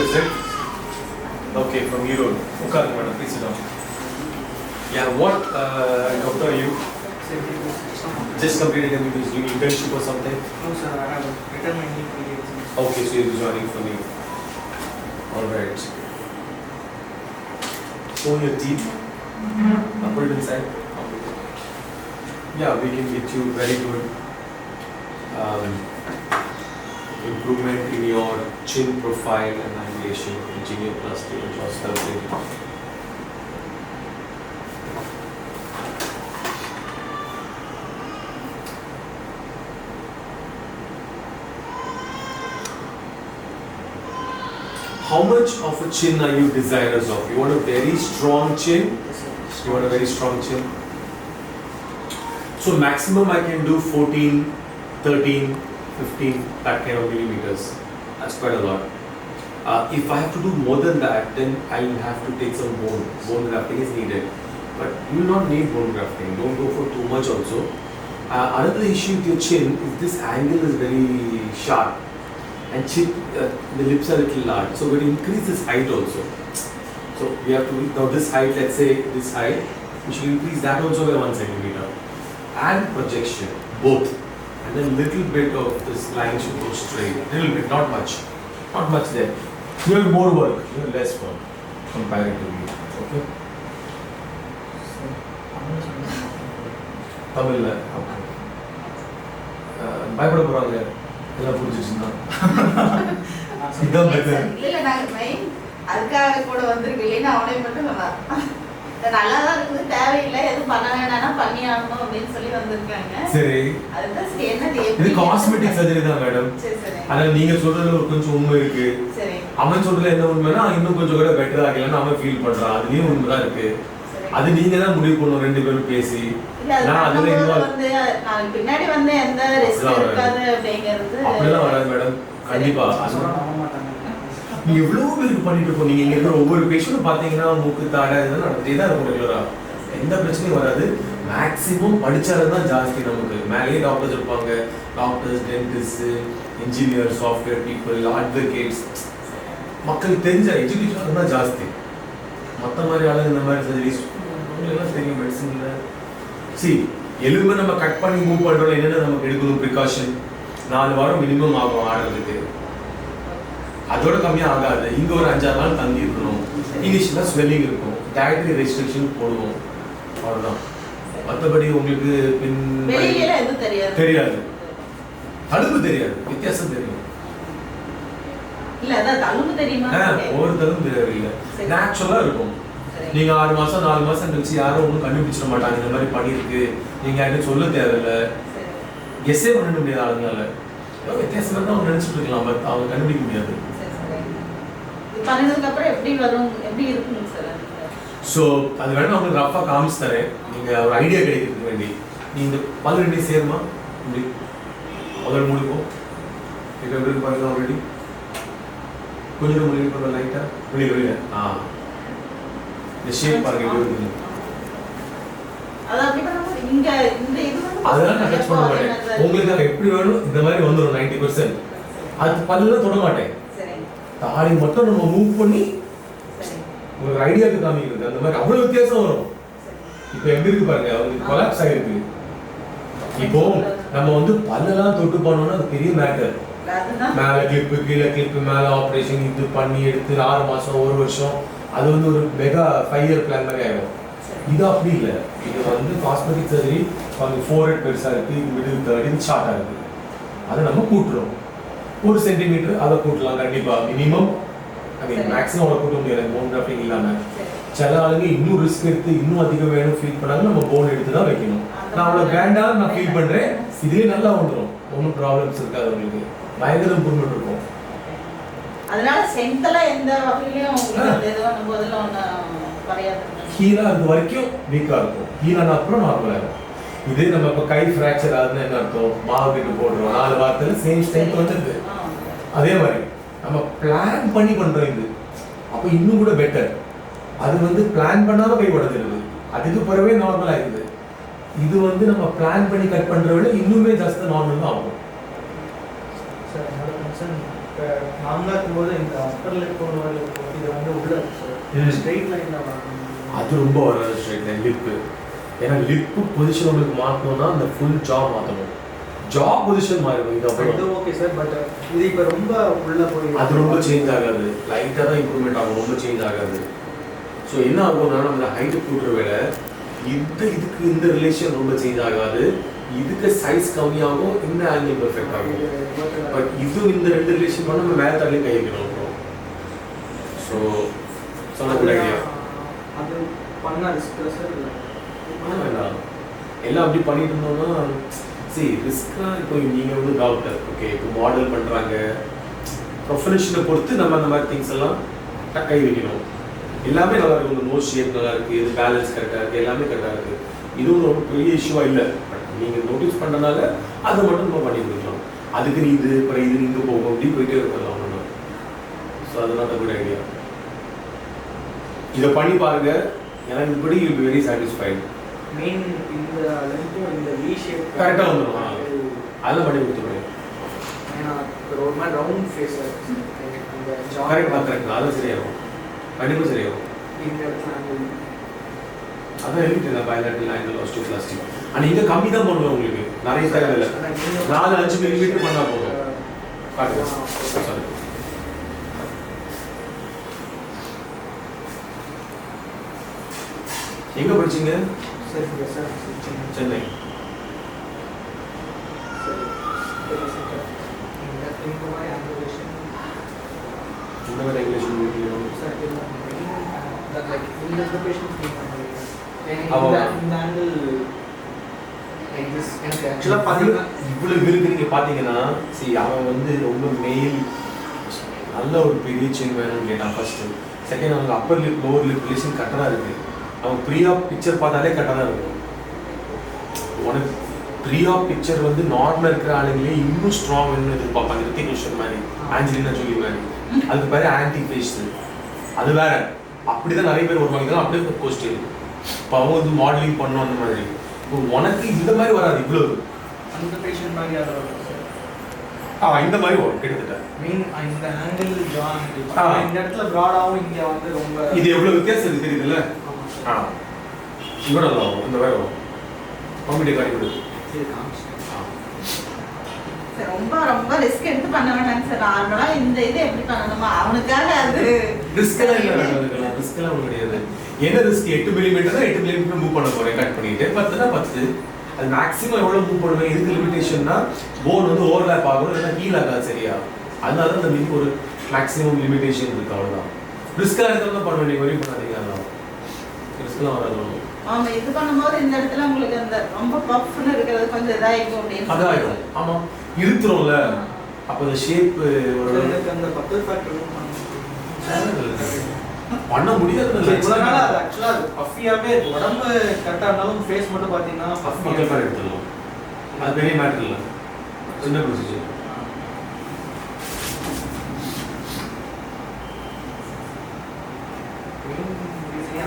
Is it? Okay, from Europe. Okay, madam, please sit down. Yeah, what doctor are you? Just completed MBBS. You internship or something? No, sir. I have written my NEET. Okay, so you're joining for me. All right. Show your teeth. Put it inside. Yeah, we can get you very good improvement in your chin profile and angulation, Genioplasty and surgery. How much of a chin are you desirous of? You want a very strong chin? Yes, sir. You want a very strong chin? So maximum I can do 14, 13, 15, that kind of millimeters. That's quite a lot. If I have to do more than that, then I will have to take some bone. Bone grafting is needed. But you will not need bone grafting. Don't go for too much also. Another issue with your chin is this angle is very sharp. And the lips are a little large. So we'll increase this height also. So we have to, now this height, let's say this height, we should increase that also by 1 centimeter. And projection, both. And then little bit of this line should go straight. Little bit, not much. Not much there. You have more work, you have less work comparatively. Okay? Tamil, okay. பயப்பட போறாங்க எல்லாம் புரிஞ்சிச்சுன்னா இதான் better. இல்ல நான் main அதுக்காக கூட வந்திருக்கு இல்லைன்னா அவனே மட்டும் சொன்னான் நல்லா தான் இருக்குது தேவையில்லை எதுவும் பண்ண வேணாம்னா பண்ணி ஆகணும் அப்படின்னு சொல்லி வந்திருக்காங்க. சரி, அதுதான் சரி என்ன இது காஸ்மெட்டிக் சர்ஜரி தான் மேடம். சரி சரி. ஆனா நீங்க சொல்றதுல ஒரு கொஞ்சம் உண்மை இருக்கு. சரி. அவன் சொல்றதுல என்ன உண்மைனா இன்னும் கொஞ்சம் கூட பெட்டரா ஆகலன்னு அவன் ஃபீல் பண்றான். அதுலயும் உண்மைதான் இருக்கு. அது நீங்க தான் முடிவு பண்ணணும் ரெண்டு பேரும் பேசி. நான் அதுல வந்து நான் பின்னாடி வந்து எந்த ரிஸ்க் இருக்காது அப்படிங்கிறது அப்படிலாம் வராது மேடம். கண்டிப்பா நீ எவ்வளவு பேருக்கு பண்ணிட்டு இருக்கோம். நீங்க இங்க இருக்கிற ஒவ்வொரு பேஷண்ட்டும் பாத்தீங்கன்னா மூக்கு தாடை இதெல்லாம் நடந்துட்டே தான் இருக்கும் ரெகுலரா. எந்த பிரச்சனையும் வராது. மேக்ஸிமம் படிச்சாலும் தான் ஜாஸ்தி நமக்கு. மேலேயே டாக்டர்ஸ் இருப்பாங்க. Doctors, dentist, engineer, software people, advocates, மக்களுக்கு தெரிஞ்ச எஜுகேஷன் தான் ஜாஸ்தி. மற்ற மாதிரி ஆளுங்க இந்த மாதிரி சர்ஜரிஸ் எல்லாம் தெரியும் மெடிசன்ல. சி எலும்பை நம்ம கட் பண்ணி மூவ் பண்றோம். என்னென்ன நமக்கு எடுக்கணும் ப்ரிகாஷன் 4 வாரம் மினிமம் ஆகும் ஆடுறதுக்கு. அதோட கம்மியாக ஆகாது. இங்கே ஒரு 5-6 நாள் தங்கி இருக்கணும். இனிஷியலாக ஸ்வெல்லிங் இருக்கும். டயட்ரி ரெஸ்ட்ரிக்ஷன் போடுவோம். அவ்வளோதான். மற்றபடி உங்களுக்கு தெரியாது. தழும்பு தெரியாது. வித்தியாசம் தெரியும். ஒவ்வொரு தழும்பு தெரியாது. நேச்சுரலாக இருக்கும். நீங்கள் 6 மாதம் 4 மாதம் கழிச்சு யாரும் ஒன்றும் கண்டுபிடிச்சிட மாட்டாங்க. இந்த மாதிரி பண்ணியிருக்கு நீங்கள் யார்கிட்ட சொல்ல தேவையில்லை. கெஸ்ஸே பண்ண முடியாது ஆளுங்களால. வித்தியாசம் தான் அவங்க நினச்சிட்டு இருக்கலாம். பட் அவங்க கண்டுபிடிக்க முடியாது. ஸோ அது வேணும் அவங்களுக்கு ரஃபாக காமிச்சு தரேன். நீங்கள் ஒரு ஐடியா கிடைக்கிறதுக்கு வேண்டி நீ இந்த பல் ரெண்டையும் சேருமா இப்படி முதல் முடிப்போம். இப்போ எப்படி பாருங்க ஆல்ரெடி கொஞ்சம் முடிவு பண்ண லைட்டாக வெளியே இந்த ஷேப் பாருங்க எப்படி இருக்குது. அதெல்லாம் நான் டச் பண்ண மாட்டேன். உங்களுக்கு நான் எப்படி வேணும் இந்த மாதிரி வந்துடும் 90%. அது பல்லுலாம் தொட மாட்டேன். தாடி மட்டும் நம்ம மூவ் பண்ணி உங்களுக்கு ஐடியாவுக்கு காமிக்கிறது. அந்த மாதிரி அவ்வளவு வித்தியாசம் வரும். இப்போ எப்படி இருக்கு பாருங்க, அவங்களுக்கு கொலாப்ஸ் ஆகிருக்கு. இப்போ நம்ம வந்து பல்லெல்லாம் தொட்டு பண்ணோம்னா அது பெரிய மேட்டர். மேல கிளிப்பு கீழே கிளிப்பு மேல ஆப்ரேஷன் இது பண்ணி எடுத்து 6 மாசம் 1 வருஷம் அது வந்து ஒரு மெகா 5 இயர் பிளான் மாதிரி ஆகும். இது அப்படி இல்லை. இது வந்து காஸ்மெட்டிக் சர்ஜரி. அவங்க 4 பெருசாக இருக்குது, மிடில் 13 ஷார்ட்டாக இருக்குது. அதை நம்ம கூட்டுறோம் 1 சென்டிமீட்டர். அதை கூட்டலாம் கண்டிப்பாக. மினிமம் மேக்ஸிமம் அவ்வளோ கூட்ட முடியாது போன் கிராஃப்டிங் இல்லாமல். சில ஆளுங்க இன்னும் ரிஸ்க் எடுத்து இன்னும் அதிகம் வேணும் ஃபீல் பண்ணாங்க நம்ம போன் எடுத்து தான் வைக்கணும். நான் அவ்வளோ கிராண்டாக நான் ஃபீல் பண்ணுறேன். இதுலேயே நல்லா வந்துடும். ஒன்றும் ப்ராப்ளம்ஸ் இருக்காது. உங்களுக்கு பயங்கர இம்ப்ரூவ்மெண்ட் இருக்கும். அதனால சென்டெல்லாம் எந்த வகையிலையும் ஹீலா அது வரைக்கும் வீக்காக இருக்கும். ஹீலான அப்புறம் நார்மலாக இருக்கும். இதே நம்ம இப்போ கை ஃப்ராக்சர் ஆகுதுன்னு என்ன அர்த்தம்? மாவு கிட்ட போடுறோம் 4 வாரத்தில் சேம் ஸ்ட்ரென்த் வந்துடுது. அதே மாதிரி நம்ம பிளான் பண்ணி பண்ணுறோம். இது அப்போ இன்னும் கூட பெட்டர். அது வந்து பிளான் பண்ணாமல் கை உடஞ்சிருது. அதுக்கு பிறவே நார்மல் ஆகிடுது. இது வந்து நம்ம பிளான் பண்ணி கட் பண்ணுற விட இன்னுமே ஜாஸ்தி நார்மல் தான் ஆகும். சார் என்னோட கன்சர்ன் இப்போ நார்மலாக இருக்கும்போது இந்த அப்பர் லிப் இது வந்து உள்ள சார் ஸ்ட்ரெயிட் லைனில் வரணும். அது ரொம்ப வராது ஸ்ட்ரைட் லைன் லிப்பு. ஏன்னா லிப்பு பொசிஷன் உங்களுக்கு மாற்றணும்னா அந்த ஃபுல் ஜா மாற்றணும். ஜா பொசிஷன் மாறிடும். இது ஓகே சார். பட் இது இப்போ ரொம்ப உள்ள போய் அது ரொம்ப சேஞ்ச் ஆகாது. லைட்டாக தான் இம்ப்ரூவ்மெண்ட் ஆகும், ரொம்ப சேஞ்ச் ஆகாது. ஸோ என்ன ஆகும்னா நம்ம ஹைட்டு கூட்டுற வேலை இதுக்கு இந்த ரிலேஷன் ரொம்ப சேஞ்ச் ஆகாது. இதுக்கு சைஸ் கம்மியாகும், இந்த ஆங்கிள் பெர்ஃபெக்ட் ஆகும். பட் இது இந்த ரெண்டு ரிலேஷன் பண்ண நம்ம மேலே தள்ளி கை வைக்கணும். ஸோ சொன்ன குட் ஐடியா. அது பண்ண ரிஸ்க் சார் வேண்டாம். எல்லாம் அப்படி பண்ணிட்டு இருந்தோம்னா சரி ரிஸ்க்காக. இப்போ நீங்கள் வந்து டாக்டர் ஓகே, இப்போ மாடல் பண்ணுறாங்க, ப்ரொஃபஷனை பொறுத்து நம்ம அந்த மாதிரி திங்ஸ் எல்லாம் கை வைக்கணும். எல்லாமே நல்லா இருக்கும். இந்த நோஸ் ஷேப் நல்லா இருக்குது, இது பேலன்ஸ் கரெக்டாக இருக்குது, எல்லாமே கரெக்டாக இருக்குது. இதுவும் ரொம்ப பெரிய இஷ்யூவாக இல்லை. பட் நீங்கள் நோட்டீஸ் பண்ணனால அதை மட்டும் நம்ம பண்ணி கொடுக்கலாம். அதுக்கு நீ இது அப்புறம் இது நீங்கள் போகும் அப்படி போயிட்டே இருக்கலாம் ஒன்று. ஸோ அதனால குட் ஐடியா. இதை பண்ணி பாருங்க. எனக்கு இப்படி you be very satisfied. Main இந்த லென்த்தும் இந்த வி ஷேப் கரெக்டாக வந்துடும். அதெல்லாம் பண்ணி கொடுத்துருவேன். ஏன்னா ஒரு மாதிரி ரவுண்ட் ஃபேஸ் அந்த ஜா கரெக்ட் அதுவும் சரியாகும். கண்டிப்பாக சரியாகும். இந்த இடத்துல அதான் எழுதிட்டு பயலாட்டில் ஆங்கிள் ஆஸ்டியோபிளாஸ்டி. ஆனால் இங்கே கம்மி தான் பண்ணுவேன். உங்களுக்கு நிறைய தேவையில்லை. 4-5 மில்லிமீட்டர் பண்ணால் போதும். காட்டுங்க சாரி. எங்கே படிச்சீங்க? சார் சென்னை. இந்த மாதிரி ரெகுலேஷன் இவ்வளவு இருக்கு. நீங்க பாத்தீங்கன்னா சரி அவன் வந்து ரொம்ப மெயில் நல்ல ஒரு பெரிய செயின் வேணும்னு கேட்டான் ஃபர்ஸ்ட். செகண்ட் அவங்க Appar lip lower lip relation கரெக்டாக இருக்கு. அவன் ப்ரீயா பிக்சர் பார்த்தாலே கரெக்டாக தான் இருக்கும். உனக்கு ப்ரீயா பிக்சர் வந்து நார்மலாக இருக்கிற ஆளுங்களே இன்னும் ஸ்ட்ராங் வேணும்னு எதிர்பார்ப்பாங்க. ரித்திகேஷன் மாதிரி, ஆஞ்சலினா ஜோலி மாதிரி. அதுக்கு பேர் ஆன்டி ஃபேஸ். அது வேற. அப்படிதான் நிறைய பேர் வருவாங்க. இதெல்லாம் அப்படியே கோஸ்டியூம். இப்போ அவங்க வந்து மாடலிங் பண்ணணும் அந்த மாதிரி. இப்போ உனக்கு இந்த மாதிரி வராது. இவ்வளவு அந்த பேஷண்ட் மாதிரி யாரும் இந்த மாதிரி வரும் கிட்டத்தட்ட. மீன் இந்த ஆங்கிள் ஜான் இந்த இடத்துல ப்ராடாவும் இங்கே வந்து ரொம்ப இது எவ்வளவு வித்தியாசம் இருக்கு தெரியுதுல்ல? இவ்வளோ நல்லா வரும். இந்த மாதிரி வரும். காமெடி காட்டி கொடுக்கும். ரொம்ப ரொம்ப ரிஸ்க் எடுத்து பண்ண வேண்டாம் சார். நார்மலா இந்த இது எப்படி பண்ணணுமா அவனுக்காக அது ரிஸ்க் எல்லாம் இல்லை. ரிஸ்க் எல்லாம் ஒன்றும் கிடையாது. என்ன ரிஸ்க்? 8 மில்லிமீட்டர் தான் 8 மில்லிமீட்டர் மூவ் பண்ண போறேன். கட் பண்ணிட்டு 10னா 10. அது மேக்ஸிமம் எவ்வளோ மூவ் பண்ணுவேன். இதுக்கு லிமிடேஷன்னா போன் வந்து ஓவர்லேப் ஆகும், இல்லைன்னா ஹீல் ஆகாது. சரியா? அதனால தான் அந்த ஒரு மேக்ஸிமம் லிமிடேஷன் இருக்கு. அவ்வளோதான். ரிஸ்க்லாம் எடுத்து பண்ண வேண்டிய வழி பண்ணாதீங்க. அதெல்லாம் ரிஸ்க்லாம் வராது. ஆமா இது பண்ணும்போது இந்த இடத்துல உங்களுக்கு அந்த ரொம்ப பஃப்னு இருக்கிறது கொஞ்சம் இதாயிடும் அப்படின்னு. அதாயிடும். ஆமாம் இருத்துறோம்ல. அப்போ அந்த ஷேப் ஒரு அந்த பக்கல் ஃபேக்டர் பண்ண முடியாது. அது ஆக்சுவலாக அது பஃபியாகவே உடம்பு கரெக்டாக இருந்தாலும் ஃபேஸ் மட்டும் பார்த்தீங்கன்னா பஃபியாக தான் எடுத்துடலாம். அது பெரிய மேட்டர் இல்லை. சின்ன ப்ரொசீஜர்.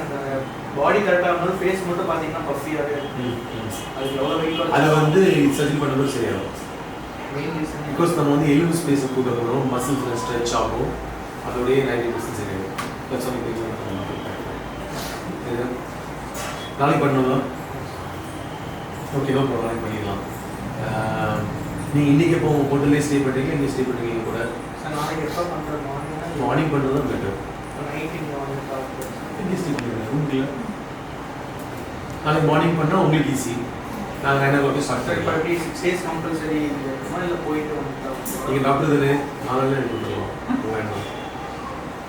அந்த பாடி கரெக்டாக இருந்தாலும் ஃபேஸ் மட்டும் பார்த்தீங்கன்னா பஃபியாகவே அதுக்கு எவ்வளோ வெயிட் அதை வந்து சர்ஜரி பண்ணும்போது சரியாகும். பிகாஸ் நம்ம வந்து எலும்பு ஸ்பேஸை கூட்ட போகிறோம், மசில்ஸ் ஸ்ட்ரெச் ஆகும். அதோடய 90% சரியாகும். நாளைக்கு பண்ணலாம். ஓகே தான் போகலாம். நாளைக்கு பண்ணிடலாம். நீங்கள் இன்றைக்கி எப்போ உங்கள் ஹோட்டல்லே ஸ்டே பண்ணுறீங்க? இங்கே ஸ்டே பண்ணுறீங்க கூட? சார் நாளைக்கு எப்போ பண்ணுறோம்? மார்னிங் பண்ணுறது தான் பெட்டர். நைட் இங்கே ஸ்டே பண்ணுறீங்க ரூம்ல. நாளைக்கு மார்னிங் பண்ணால் உங்களுக்கு ஈஸி. நாங்கள் 9 o'clock ஸ்டார்ட் இப்போ எப்படி 6 days கம்பல்சரி இல்லை போயிட்டு வந்துட்டோம். நீங்கள் டாக்டர் தானே? நாளைக்கு எடுத்து கொடுத்துருவோம். வேண்டாம்.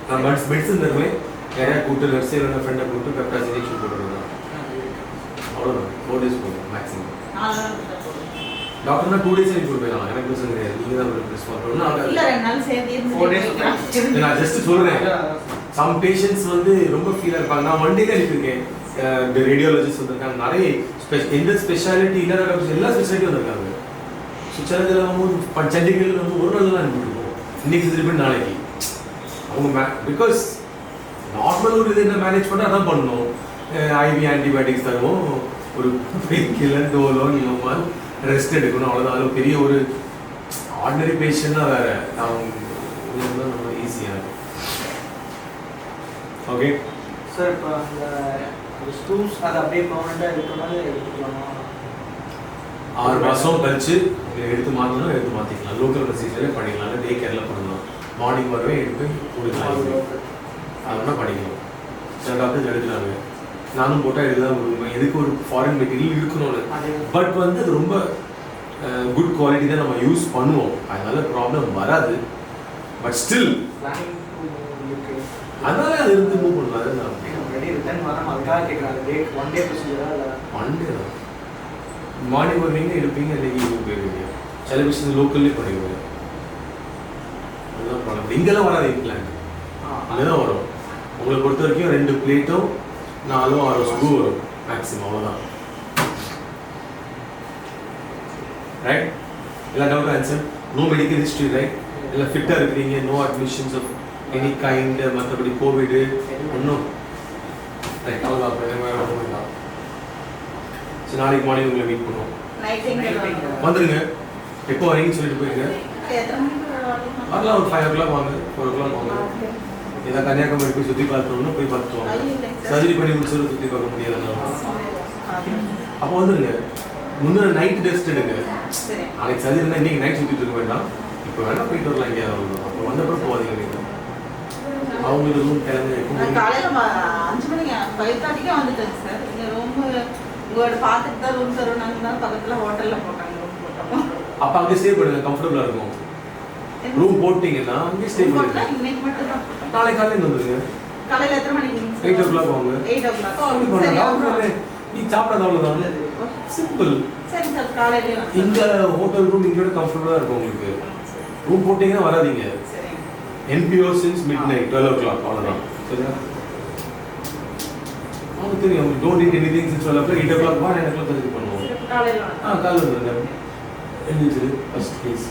நான் மெடிசன் தருவேன். நிறையா கூப்பிட்டு நர்ஸே ஃப்ரெண்டை கூப்பிட்டு பெப்டாஸ் இன்ஜெக்ஷன் போட்டுருந்தேன். அவ்வளோதான். 4 days போதும் மேக்ஸிமம். டாக்டர்னா 2 days எனக்கு கொடுப்பேன். எனக்கு பிரச்சனை கிடையாது. நீங்கள் தான் ரெஸ்பான்ஸ் பண்ணணும். இல்லை 2 நாள் சேர்த்து 4 days நான் ஜஸ்ட் சொல்கிறேன். சம் பேஷண்ட்ஸ் வந்து ரொம்ப ஃபீலாக இருப்பாங்க. நான் 1 day தான் அனுப்பியிருக்கேன். இந்த ரேடியாலஜிஸ்ட் வந்திருக்காங்க. நிறைய எந்த ஸ்பெஷாலிட்டி இல்லாத டாக்டர்ஸ் எல்லா ஸ்பெஷாலிட்டியும் வந்திருக்காங்க. ஸோ சிலதில் வந்து சண்டிகரில் வந்து ஒரு நாள் தான் அனுப்பிட்டுருக்கோம். இன்றைக்கி திருப்பி நாளைக்கு அவங்க பிகாஸ் நார்மல் ஒரு இது என்ன மேனேஜ் பண்ணால் அதான் பண்ணணும். ஐவி ஆன்டிபயோட்டிக்ஸ் தருவோம், ஒரு பெயின் கில்லர் டோலோ நியோமால் ரெஸ்ட் எடுக்கணும். அவ்வளோதான். அது பெரிய ஒரு ஆர்டினரி பேஷண்ட்னா வேற அவங்க நம்ம ஈஸியாக ஓகே சார் இப்போ அந்த ஸ்டூல்ஸ் அதை அப்படியே பர்மனெண்ட்டாக இருக்கனால எடுத்துக்கலாமா 6 மாதம் கழிச்சு எடுத்து மாற்றணும் எடுத்து மாற்றிக்கலாம் லோக்கல் ப்ரொசீஜரே பண்ணிக்கலாம் இல்லை டே கேரில் பண்ணலாம் மார்னிங் வரவே எடுத்து கொடுக்கலாம் அதெல்லாம் பண்ணிக்கலாம் சில டாக்டர்ஸ் எடுக்கிறாங்க நானும் போட்டால் எடுத்துதான் கொடுப்பேன் எதுக்கு ஒரு ஃபாரின் மெட்டீரியல் இருக்கணும்னு பட் வந்து அது ரொம்ப குட் குவாலிட்டி தான் நம்ம யூஸ் பண்ணுவோம் அதனால ப்ராப்ளம் வராது பட் ஸ்டில் அதனால அது இருந்து மூவ் பண்ணலாம் நான் ரிட்டர்ன் வரோம் அதுக்காக கேட்குறாங்க டேட் 1 டே ப்ரொசீஜரா இல்லை 1 டே தான் மார்னிங் வருவீங்க எடுப்பீங்க இன்றைக்கி ஈவினிங் போயிருவீங்க சில விஷயம் லோக்கல்லே பண்ணிடுவோம் அதுதான் ப்ராப்ளம் இங்கெல்லாம் வராது இங்கிலாந்து அங்கே தான் வரும் உங்களை பொறுத்த வரைக்கும் 2 பிளேட்டும் 4-6 ஸ்கூ வரும் மேக்ஸிமம் அவ்வளோதான் ரைட் எல்லா டவுட்டும் answer no medical history right எல்லாம் ஃபிட்டாக இருக்கிறீங்க no admissions of any kind மற்றபடி கோவிடு ஒன்றும் ரைட் அவ்வளோ சரி நாளைக்கு மார்னிங் உங்களை மீட் பண்ணுவோம் வந்துடுங்க எப்போ வரீங்கன்னு சொல்லிட்டு போயிருங்க வரலாம் ஒரு 5 o'clock வாங்க 4 o'clock வாங்க ஏதாவது கன்னியாகுமரி போய் சுற்றி பார்க்கணும்னா போய் பார்த்துட்டு வாங்க சர்ஜரி பண்ணி முடிச்சது சுற்றி பார்க்க முடியாதுன்னா அப்போ வந்துடுங்க முன்னே நைட் டெஸ்ட் எடுங்க நாளைக்கு சர்ஜரி இருந்தால் இன்றைக்கி நைட் சுற்றிட்டு இருக்க வேண்டாம் இப்போ வேணால் போயிட்டு வரலாம் எங்கேயாவது அப்போ வந்தப்பறம் போகாதீங்க நீங்கள் அவங்களுக்கு ரூம் கிளம்பி காலையில் 5 மணிக்கு 5:30 வந்துட்டேங்க சார் இங்கே ரூம் உங்களோட பார்த்துட்டு தான் ரூம் தருவாங்க பக்கத்தில் ஹோட்டலில் போட்டாங்க ரூம் போட்டோம் அப்போ அங்கே ஸ்டே பண்ணுங்க கம்ஃபர்டபுளாக இருக்கும் ரூம் போட்டிங்கன்னா அங்கே ஸ்டே பண்ணுங்க இன்னைக்கு மட்டும் தான் நாளைக்கு காலையில் வந்துடுங்க காலையில் எத்தனை மணிக்கு 8 o'clock வாங்க 8 o'clock அப்படி பண்ணலாம் நீ சாப்பிடாத அவ்வளோதான் சிம்பிள் சரி சார் காலையிலே இந்த ஹோட்டல் ரூம் இங்கோட கம்ஃபர்டபுளாக இருக்கும் உங்களுக்கு ரூம் போட்டிங்கன்னா வராதீங்க NPO since midnight 12 o'clock அவ்வளோதான் சரியா அவங்க தெரியும் அவங்க don't eat anything since 12 o'clock 8 o'clock 9 o'clock surgery பண்ணுவோம் காலையில் காலையில் வந்துடுங்க எழுந்திரிச்சு ஃபர்ஸ்ட் ப்ளீஸ்